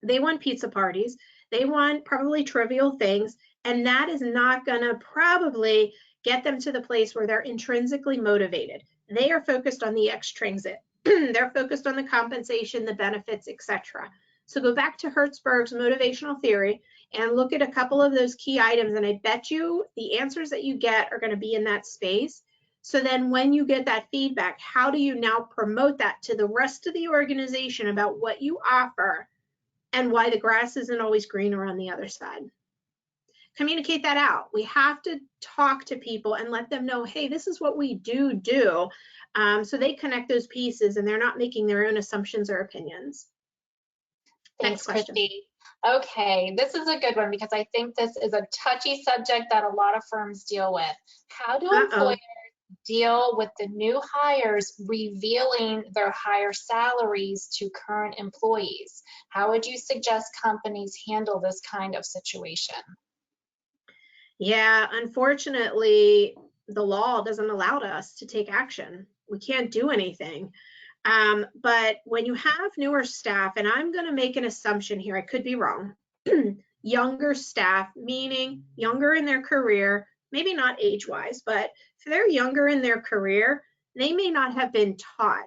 they want pizza parties. They want probably trivial things. And that is not going to probably get them to the place where they're intrinsically motivated. They are focused on the extrinsic. They're focused on the compensation, the benefits, etc. So go back to Hertzberg's motivational theory and look at a couple of those key items. And I bet you the answers that you get are going to be in that space. So then when you get that feedback, how do you now promote that to the rest of the organization about what you offer and why the grass isn't always greener on the other side? Communicate that out. We have to talk to people and let them know, hey, this is what we do. So they connect those pieces and they're not making their own assumptions or opinions. Thanks, Next question. Christy. Okay, this is a good one because I think this is a touchy subject that a lot of firms deal with. How do employers deal with the new hires revealing their higher salaries to current employees? How would you suggest companies handle this kind of situation? Yeah, unfortunately, the law doesn't allow us to take action. We can't do anything. But when you have newer staff, and I'm going to make an assumption here, I could be wrong, younger staff, meaning younger in their career, maybe not age-wise, but if they're younger in their career, they may not have been taught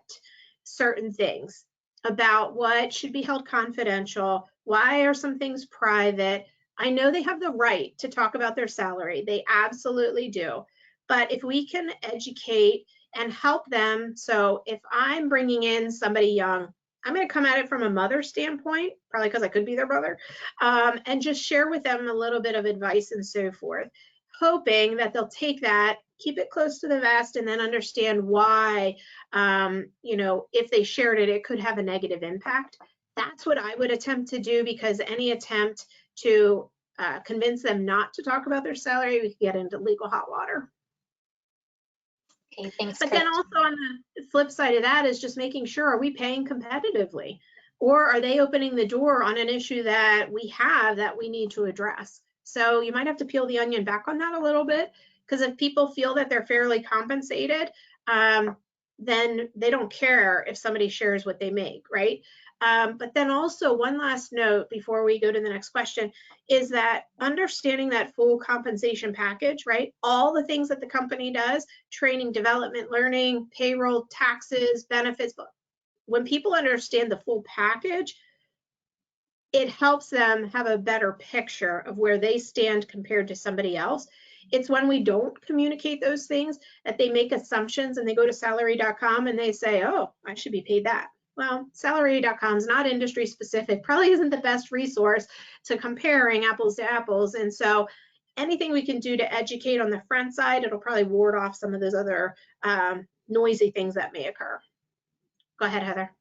certain things about what should be held confidential, why are some things private. I know they have the right to talk about their salary. They absolutely do. But if we can educate and help them, so if I'm bringing in somebody young, I'm going to come at it from a mother standpoint, probably because I could be their mother, and just share with them a little bit of advice and so forth, hoping that they'll take that, keep it close to the vest, and then understand why, if they shared it, it could have a negative impact. That's what I would attempt to do, because any attempt to convince them not to talk about their salary, we could get into legal hot water. Okay, thanks, But Chris. then also on the flip side of that is just making sure, are we paying competitively? Or are they opening the door on an issue that we have that we need to address? So you might have to peel the onion back on that a little bit, because if people feel that they're fairly compensated, then they don't care if somebody shares what they make, right? But then also one last note before we go to the next question is that understanding that full compensation package, right? All the things that the company does, training, development, learning, payroll, taxes, benefits. When people understand the full package, it helps them have a better picture of where they stand compared to somebody else. It's when we don't communicate those things that they make assumptions and they go to salary.com and they say, oh, I should be paid that. Well, salary.com is not industry specific, probably isn't the best resource to comparing apples to apples. And so anything we can do to educate on the front side, it'll probably ward off some of those other noisy things that may occur. Go ahead, Heather.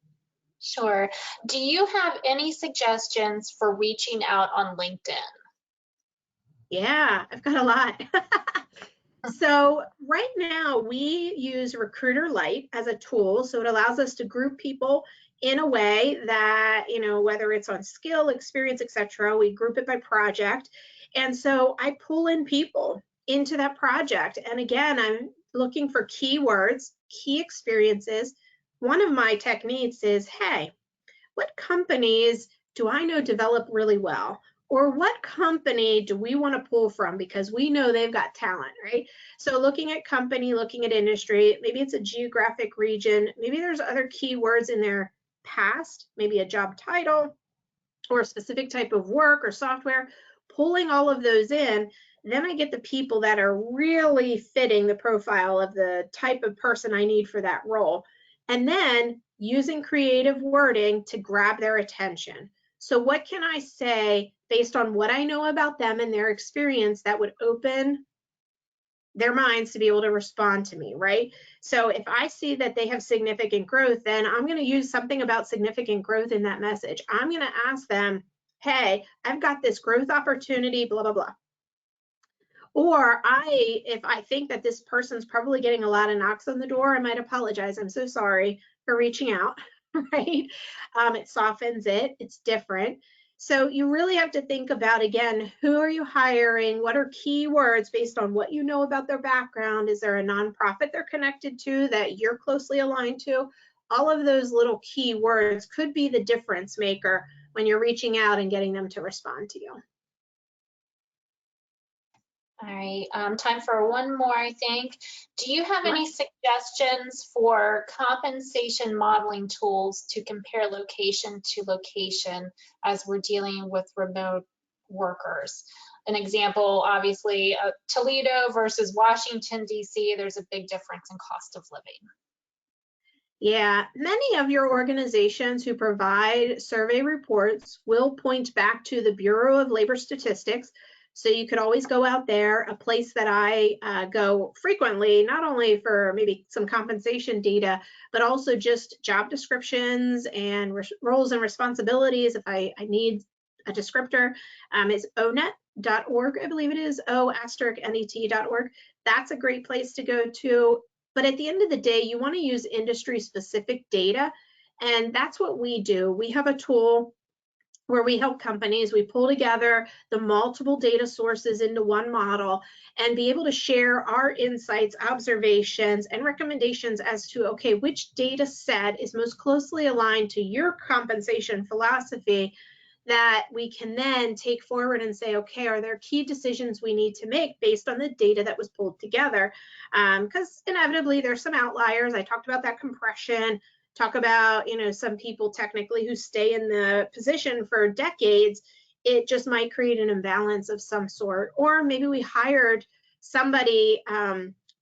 Sure. Do you have any suggestions for reaching out on LinkedIn? Yeah, I've got a lot. So right now we use Recruiter Lite as a tool. So it allows us to group people in a way that, you know, whether it's on skill, experience, etc., we group it by project. And so I pull in people into that project. And again, I'm looking for keywords, key experiences. One of my techniques is, hey, what companies do I know develop really well? Or what company do we want to pull from because we know they've got talent, right? So looking at company, looking at industry, maybe it's a geographic region, maybe there's other keywords in their past, maybe a job title or a specific type of work or software, pulling all of those in. Then I get the people that are really fitting the profile of the type of person I need for that role. And then using creative wording to grab their attention. So what can I say based on what I know about them and their experience that would open their minds to be able to respond to me, right? So if I see that they have significant growth, then I'm going to use something about significant growth in that message. I'm going to ask them, hey, I've got this growth opportunity, blah, blah, blah. Or if I think that this person's probably getting a lot of knocks on the door, I might apologize. I'm so sorry for reaching out, right? It softens it, it's different. So you really have to think about, again, who are you hiring? What are keywords based on what you know about their background? Is there a nonprofit they're connected to that you're closely aligned to? All of those little keywords could be the difference maker when you're reaching out and getting them to respond to you. All right, time for one more, I think. Do you have Sure. any suggestions for compensation modeling tools to compare location to location as we're dealing with remote workers? An example, obviously, Toledo versus Washington, D.C., there's a big difference in cost of living. Yeah, many of your organizations who provide survey reports will point back to the Bureau of Labor Statistics. So you could always go out there, a place that I go frequently, not only for maybe some compensation data, but also just job descriptions and roles and responsibilities. If I need a descriptor, is onet.org, I believe it is, o*net.org. That's a great place to go to. But at the end of the day, you want to use industry specific data. And that's what we do. We have a tool where we help companies, we pull together the multiple data sources into one model and be able to share our insights, observations, and recommendations as to, okay, which data set is most closely aligned to your compensation philosophy that we can then take forward and say, okay, are there key decisions we need to make based on the data that was pulled together? Because inevitably there's some outliers. I talked about that compression, talk about, you know, some people technically who stay in the position for decades. It just might create an imbalance of some sort. Or maybe we hired somebody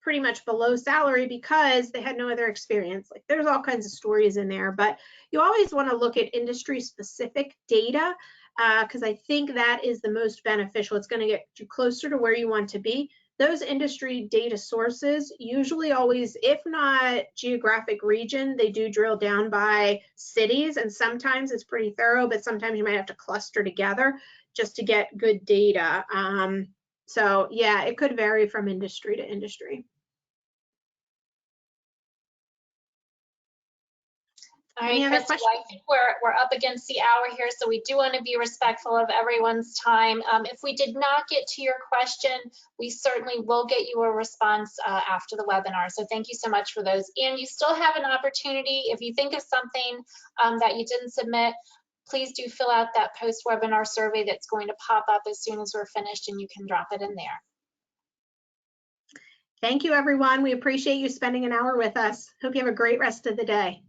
pretty much below salary because they had no other experience. Like there's all kinds of stories in there, but you always want to look at industry specific data because I think that is the most beneficial. It's going to get you closer to where you want to be. Those industry data sources usually always, if not geographic region, they do drill down by cities, and sometimes it's pretty thorough, but sometimes you might have to cluster together just to get good data. So yeah, it could vary from industry to industry. All right, Any other Christy, questions? well, I think we're up against the hour here, so we do want to be respectful of everyone's time. If we did not get to your question, we certainly will get you a response after the webinar. So thank you so much for those. And you still have an opportunity, if you think of something that you didn't submit, please do fill out that post-webinar survey that's going to pop up as soon as we're finished, and you can drop it in there. Thank you, everyone. We appreciate you spending an hour with us. Hope you have a great rest of the day.